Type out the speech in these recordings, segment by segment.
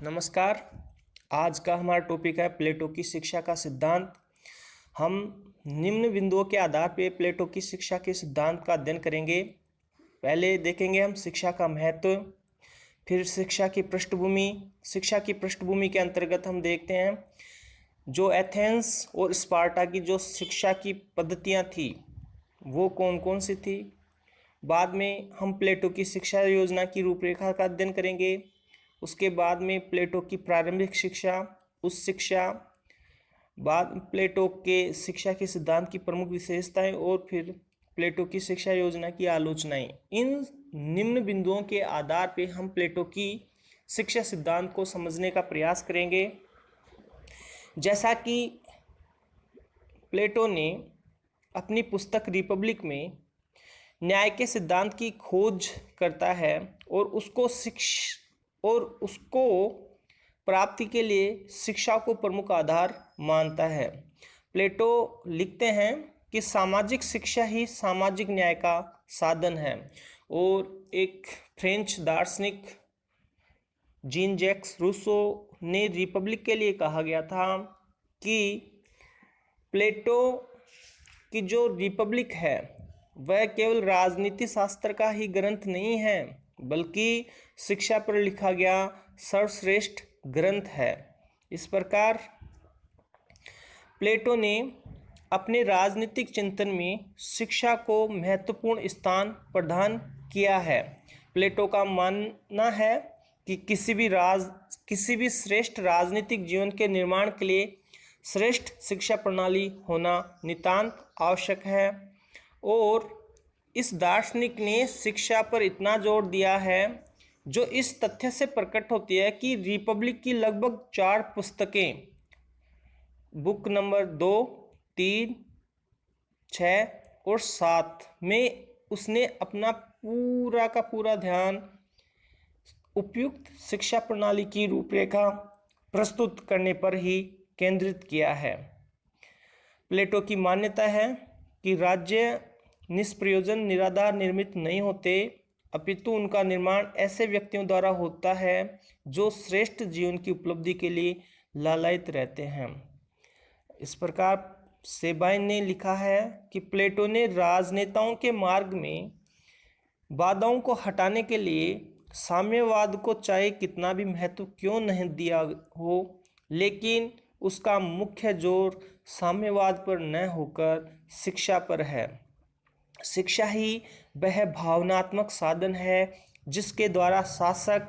नमस्कार। आज का हमारा टॉपिक है प्लेटो की शिक्षा का सिद्धांत। हम निम्न बिंदुओं के आधार पर प्लेटो की शिक्षा के सिद्धांत का अध्ययन करेंगे। पहले देखेंगे हम शिक्षा का महत्व, फिर शिक्षा की पृष्ठभूमि। शिक्षा की पृष्ठभूमि के अंतर्गत हम देखते हैं जो एथेंस और स्पार्टा की जो शिक्षा की पद्धतियाँ थी वो कौन कौन सी थी। बाद में हम प्लेटो की शिक्षा योजना की रूपरेखा का अध्ययन करेंगे। उसके बाद में प्लेटो की प्रारंभिक शिक्षा, उस शिक्षा बाद प्लेटो के शिक्षा के सिद्धांत की प्रमुख विशेषताएं और फिर प्लेटो की शिक्षा योजना की आलोचनाएं। इन निम्न बिंदुओं के आधार पर हम प्लेटो की शिक्षा सिद्धांत को समझने का प्रयास करेंगे। जैसा कि प्लेटो ने अपनी पुस्तक रिपब्लिक में न्याय के सिद्धांत की खोज करता है और उसको प्राप्ति के लिए शिक्षा को प्रमुख आधार मानता है। प्लेटो लिखते हैं कि सामाजिक शिक्षा ही सामाजिक न्याय का साधन है। और एक फ्रेंच दार्शनिक जीन जैक्स रूसो ने रिपब्लिक के लिए कहा गया था कि प्लेटो की जो रिपब्लिक है वह केवल राजनीति शास्त्र का ही ग्रंथ नहीं है बल्कि शिक्षा पर लिखा गया सर्वश्रेष्ठ ग्रंथ है। इस प्रकार प्लेटो ने अपने राजनीतिक चिंतन में शिक्षा को महत्वपूर्ण स्थान प्रदान किया है। प्लेटो का मानना है कि किसी भी श्रेष्ठ राजनीतिक जीवन के निर्माण के लिए श्रेष्ठ शिक्षा प्रणाली होना नितांत आवश्यक है। और इस दार्शनिक ने शिक्षा पर इतना जोर दिया है जो इस तथ्य से प्रकट होती है कि रिपब्लिक की लगभग 4 पुस्तकें, बुक नंबर 2, 3, 6 और 7 में उसने अपना पूरा का पूरा ध्यान उपयुक्त शिक्षा प्रणाली की रूपरेखा प्रस्तुत करने पर ही केंद्रित किया है। प्लेटो की मान्यता है कि राज्य निष्प्रयोजन निराधार निर्मित नहीं होते, अपितु उनका निर्माण ऐसे व्यक्तियों द्वारा होता है जो श्रेष्ठ जीवन की उपलब्धि के लिए लालायित रहते हैं। इस प्रकार सेबाइन ने लिखा है कि प्लेटो ने राजनेताओं के मार्ग में बाधाओं को हटाने के लिए साम्यवाद को चाहे कितना भी महत्व क्यों नहीं दिया हो, लेकिन उसका मुख्य जोर साम्यवाद पर न होकर शिक्षा पर है। शिक्षा ही वह भावनात्मक साधन है जिसके द्वारा शासक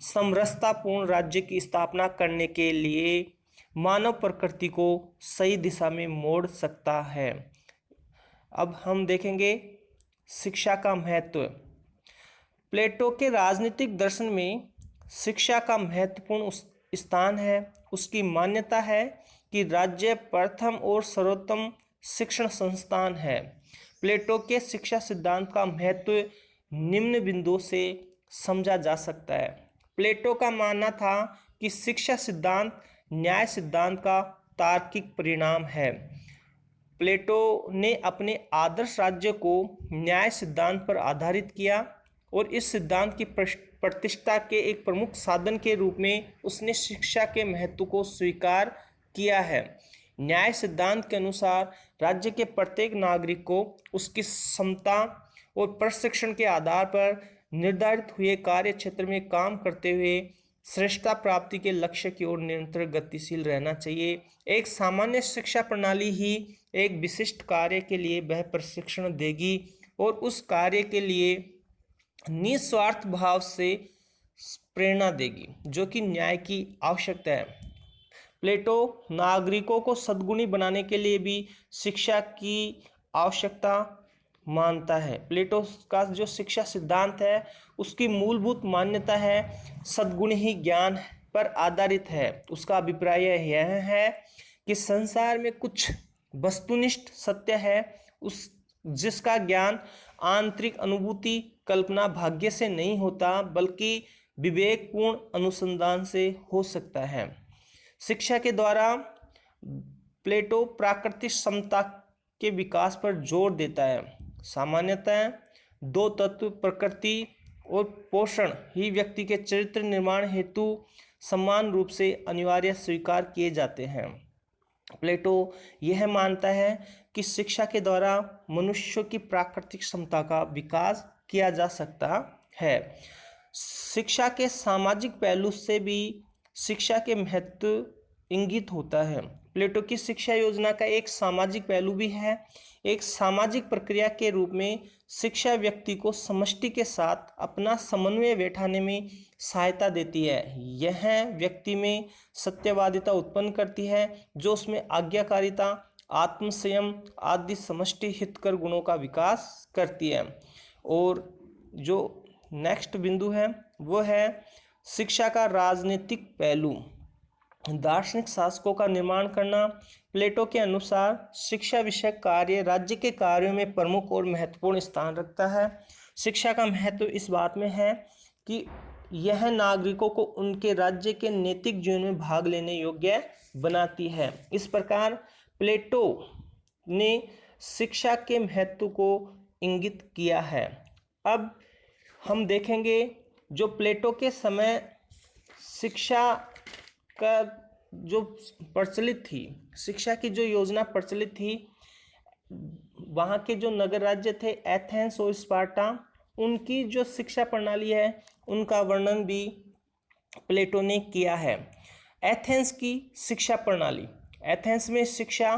समरसतापूर्ण राज्य की स्थापना करने के लिए मानव प्रकृति को सही दिशा में मोड़ सकता है। अब हम देखेंगे शिक्षा का महत्व। प्लेटो के राजनीतिक दर्शन में शिक्षा का महत्वपूर्ण स्थान है। उसकी मान्यता है कि राज्य प्रथम और सर्वोत्तम शिक्षण संस्थान है। प्लेटो के शिक्षा सिद्धांत का महत्व निम्न बिंदुओं से समझा जा सकता है। प्लेटो का मानना था कि शिक्षा सिद्धांत न्याय सिद्धांत का तार्किक परिणाम है। प्लेटो ने अपने आदर्श राज्य को न्याय सिद्धांत पर आधारित किया और इस सिद्धांत की प्रतिष्ठा के एक प्रमुख साधन के रूप में उसने शिक्षा के महत्व को स्वीकार किया है। न्याय सिद्धांत के अनुसार राज्य के प्रत्येक नागरिक को उसकी क्षमता और प्रशिक्षण के आधार पर निर्धारित हुए कार्य क्षेत्र में काम करते हुए श्रेष्ठता प्राप्ति के लक्ष्य की ओर निरंतर गतिशील रहना चाहिए। एक सामान्य शिक्षा प्रणाली ही एक विशिष्ट कार्य के लिए वह प्रशिक्षण देगी और उस कार्य के लिए निस्वार्थ भाव से प्रेरणा देगी जो कि न्याय की आवश्यकता है। प्लेटो नागरिकों को सद्गुणी बनाने के लिए भी शिक्षा की आवश्यकता मानता है। प्लेटो का जो शिक्षा सिद्धांत है उसकी मूलभूत मान्यता है सद्गुण ही ज्ञान पर आधारित है। उसका अभिप्राय यह है कि संसार में कुछ वस्तुनिष्ठ सत्य है जिसका ज्ञान आंतरिक अनुभूति कल्पना भाग्य से नहीं होता बल्कि विवेकपूर्ण अनुसंधान से हो सकता है। शिक्षा के द्वारा प्लेटो प्राकृतिक समता के विकास पर जोर देता है। सामान्यतः 2 तत्व प्रकृति और पोषण ही व्यक्ति के चरित्र निर्माण हेतु समान रूप से अनिवार्य स्वीकार किए जाते हैं। प्लेटो यह मानता है कि शिक्षा के द्वारा मनुष्य की प्राकृतिक क्षमता का विकास किया जा सकता है। शिक्षा के सामाजिक पहलू से भी शिक्षा के महत्व इंगित होता है। प्लेटो की शिक्षा योजना का एक सामाजिक पहलू भी है। एक सामाजिक प्रक्रिया के रूप में शिक्षा व्यक्ति को समष्टि के साथ अपना समन्वय बैठाने में सहायता देती है। यह व्यक्ति में सत्यवादिता उत्पन्न करती है, जो उसमें आज्ञाकारिता, आत्मसंयम आदि समष्टि हितकर गुणों का विकास करती है। और जो नेक्स्ट बिंदु है वो है शिक्षा का राजनीतिक पहलू। दार्शनिक शासकों का निर्माण करना। प्लेटो के अनुसार शिक्षा विषयक कार्य राज्य के कार्यों में प्रमुख और महत्वपूर्ण स्थान रखता है। शिक्षा का महत्व इस बात में है कि यह नागरिकों को उनके राज्य के नैतिक जीवन में भाग लेने योग्य बनाती है। इस प्रकार प्लेटो ने शिक्षा के महत्व को इंगित किया है। अब हम देखेंगे जो प्लेटो के समय शिक्षा का जो प्रचलित थी, शिक्षा की जो योजना प्रचलित थी, वहाँ के जो नगर राज्य थे एथेंस और स्पार्टा, उनकी जो शिक्षा प्रणाली है उनका वर्णन भी प्लेटो ने किया है। एथेंस की शिक्षा प्रणाली। एथेंस में शिक्षा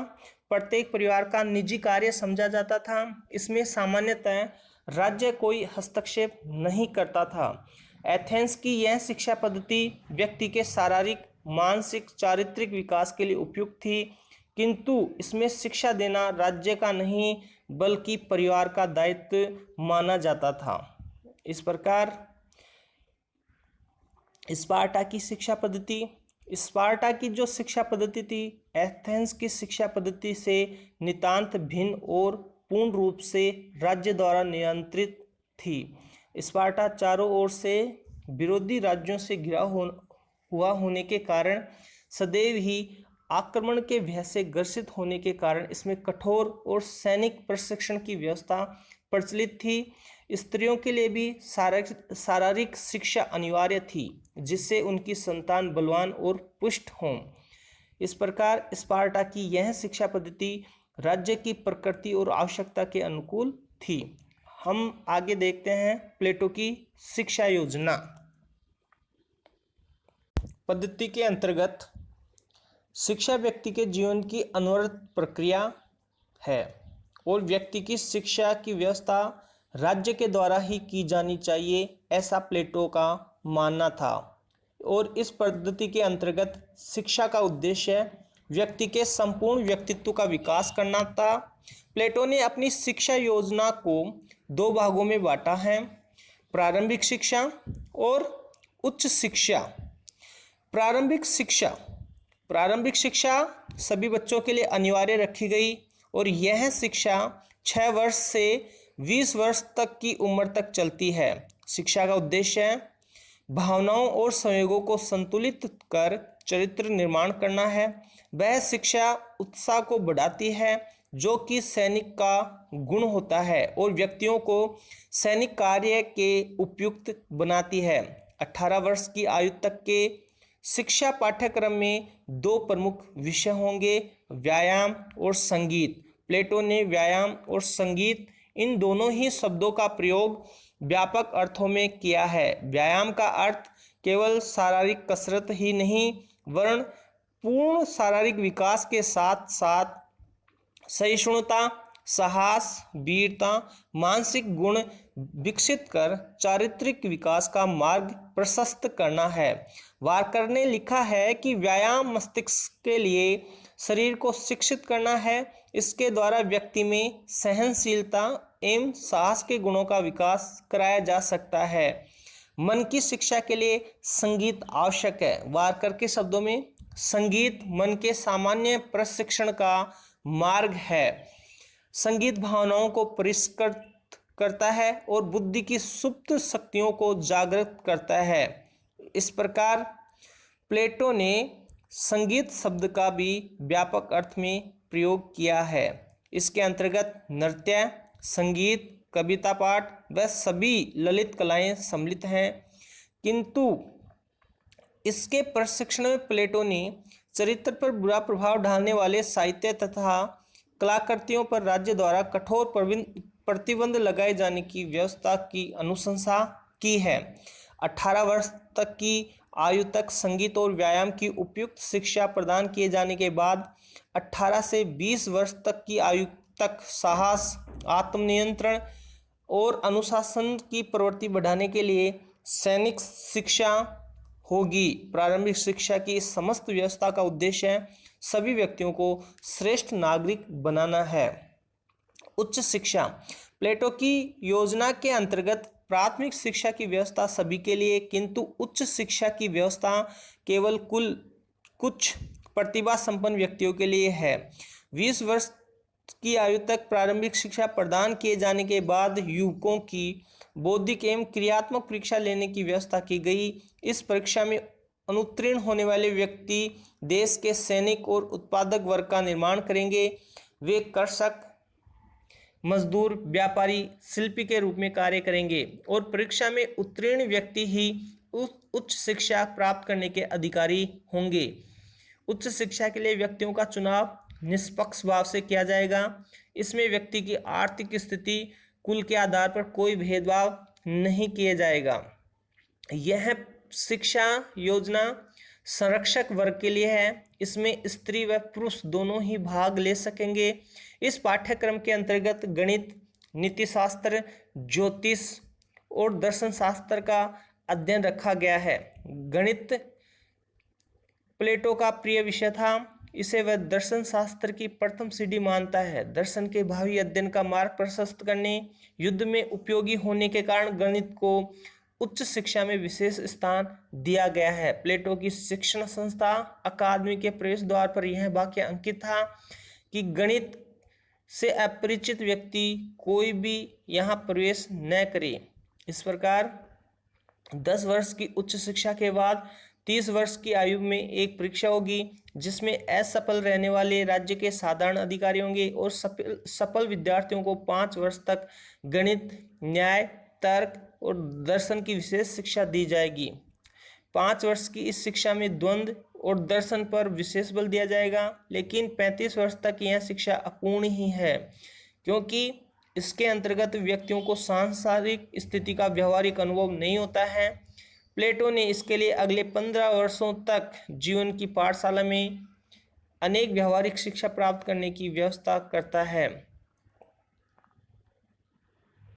प्रत्येक परिवार का निजी कार्य समझा जाता था। इसमें सामान्यतः राज्य कोई हस्तक्षेप नहीं करता था। एथेंस की यह शिक्षा पद्धति व्यक्ति के शारीरिक, मानसिक, चारित्रिक विकास के लिए उपयुक्त थी, किंतु इसमें शिक्षा देना राज्य का नहीं बल्कि परिवार का दायित्व माना जाता था। इस प्रकार स्पार्टा की शिक्षा पद्धति। स्पार्टा की जो शिक्षा पद्धति थी एथेंस की शिक्षा पद्धति से नितांत भिन्न और पूर्ण रूप से राज्य द्वारा नियंत्रित थी। स्पार्टा चारों ओर से विरोधी राज्यों से घिरा हुआ होने के कारण सदैव ही आक्रमण के भय से ग्रसित होने के कारण इसमें कठोर और सैनिक प्रशिक्षण की व्यवस्था प्रचलित थी। स्त्रियों के लिए भी शारीरिक शिक्षा अनिवार्य थी, जिससे उनकी संतान बलवान और पुष्ट हों। इस प्रकार स्पार्टा की यह शिक्षा पद्धति राज्य की प्रकृति और आवश्यकता के अनुकूल थी। हम आगे देखते हैं प्लेटो की शिक्षा योजना। पद्धति के अंतर्गत शिक्षा व्यक्ति के जीवन की अनवरत प्रक्रिया है और व्यक्ति की शिक्षा की व्यवस्था राज्य के द्वारा ही की जानी चाहिए, ऐसा प्लेटो का मानना था। और इस पद्धति के अंतर्गत शिक्षा का उद्देश्य व्यक्ति के संपूर्ण व्यक्तित्व का विकास करना था। प्लेटो ने अपनी शिक्षा योजना को दो भागों में बांटा है, प्रारंभिक शिक्षा और उच्च शिक्षा। प्रारंभिक शिक्षा सभी बच्चों के लिए अनिवार्य रखी गई और यह शिक्षा 6 वर्ष से 20 वर्ष तक की उम्र तक चलती है। शिक्षा का उद्देश्य भावनाओं और संवेगों को संतुलित कर चरित्र निर्माण करना है। वह शिक्षा उत्साह को बढ़ाती है, जो कि सैनिक का गुण होता है, और व्यक्तियों को सैनिक कार्य के उपयुक्त बनाती है। 18 वर्ष की आयु तक के शिक्षा पाठ्यक्रम में 2 प्रमुख विषय होंगे, व्यायाम और संगीत। प्लेटो ने व्यायाम और संगीत इन दोनों ही शब्दों का प्रयोग व्यापक अर्थों में किया है। व्यायाम का अर्थ केवल शारीरिक कसरत ही नहीं, वरन पूर्ण शारीरिक विकास के साथ साथ सहिष्णुता, साहस, वीरता, मानसिक गुण विकसित कर चारित्रिक विकास का मार्ग प्रशस्त करना है। वारकर ने लिखा है कि व्यायाम मस्तिष्क के लिए शरीर को शिक्षित करना है। इसके द्वारा व्यक्ति में सहनशीलता एवं साहस के गुणों का विकास कराया जा सकता है। मन की शिक्षा के लिए संगीत आवश्यक है। वारकर के शब्दों में संगीत मन के सामान्य प्रशिक्षण का मार्ग है। संगीत भावनाओं को परिष्कृत करता है और बुद्धि की सुप्त शक्तियों को जागृत करता है। इस प्रकार प्लेटो ने संगीत शब्द का भी व्यापक अर्थ में प्रयोग किया है। इसके अंतर्गत नृत्य, संगीत, कविता पाठ व सभी ललित कलाएं सम्मिलित हैं, किंतु इसके प्रशिक्षण में प्लेटो ने चरित्र पर बुरा प्रभाव डालने वाले साहित्य तथा कलाकृतियों पर राज्य द्वारा कठोर प्रतिबंध लगाए जाने की व्यवस्था की अनुशंसा की है। 18 वर्ष तक की आयु तक संगीत और व्यायाम की उपयुक्त शिक्षा प्रदान किए जाने के बाद 18 से 20 वर्ष तक की आयु तक साहस, आत्मनियंत्रण और अनुशासन की प्रवृत्ति बढ़ाने के लिए सैनिक शिक्षा होगी। प्रारंभिक शिक्षा की इस समस्त व्यवस्था का उद्देश्य सभी व्यक्तियों को श्रेष्ठ नागरिक बनाना है। उच्च शिक्षा। प्लेटो की योजना के अंतर्गत प्राथमिक शिक्षा की व्यवस्था सभी के लिए, किंतु उच्च शिक्षा की व्यवस्था केवल कुछ प्रतिभा संपन्न व्यक्तियों के लिए है। 20 वर्ष की आयु तक प्रारंभिक शिक्षा प्रदान किए जाने के बाद युवकों की बौद्धिक एवं क्रियात्मक परीक्षा लेने की व्यवस्था की गई। इस परीक्षा में अनुत्तीर्ण होने वाले व्यक्ति देश के सैनिक और उत्पादक वर्ग का निर्माण करेंगे। वे कृषक, मजदूर, व्यापारी, शिल्पी के रूप में कार्य करेंगे और परीक्षा में उत्तीर्ण व्यक्ति ही उच्च शिक्षा प्राप्त करने के अधिकारी होंगे। उच्च शिक्षा के लिए व्यक्तियों का चुनाव निष्पक्ष भाव से किया जाएगा। इसमें व्यक्ति की आर्थिक स्थिति, कुल के आधार पर कोई भेदभाव नहीं किया जाएगा। यह शिक्षा योजना संरक्षक वर्ग के लिए है। इसमें स्त्री व पुरुष दोनों ही भाग ले सकेंगे। इस पाठ्यक्रम के अंतर्गत गणित, नीतिशास्त्र, ज्योतिष और दर्शन शास्त्र का अध्ययन रखा गया है। गणित प्लेटो का प्रिय विषय था। इसे वह दर्शन शास्त्र की प्रथम सीढ़ी मानता है। दर्शन के भावी अध्ययन का मार्ग प्रशस्त करने, युद्ध में उपयोगी होने के कारण गणित को उच्च शिक्षा में विशेष स्थान दिया गया है। प्लेटो की शिक्षण संस्था अकादमी के प्रवेश द्वार पर यह वाक्य अंकित था कि गणित से अपरिचित व्यक्ति कोई भी यहाँ प्रवेश न करे। इस प्रकार 10 वर्ष की उच्च शिक्षा के बाद 30 वर्ष की आयु में एक परीक्षा होगी, जिसमें असफल रहने वाले राज्य के साधारण अधिकारी होंगे और सफल विद्यार्थियों को 5 वर्ष तक गणित, न्याय, तर्क और दर्शन की विशेष शिक्षा दी जाएगी। 5 वर्ष की इस शिक्षा में द्वंद्व और दर्शन पर विशेष बल दिया जाएगा, लेकिन 35 वर्ष तक यह शिक्षा अपूर्ण ही है, क्योंकि इसके अंतर्गत व्यक्तियों को सांसारिक स्थिति का व्यवहारिक अनुभव नहीं होता है। प्लेटो ने इसके लिए अगले 15 वर्षों तक जीवन की पाठशाला में अनेक व्यवहारिक शिक्षा प्राप्त करने की व्यवस्था करता है।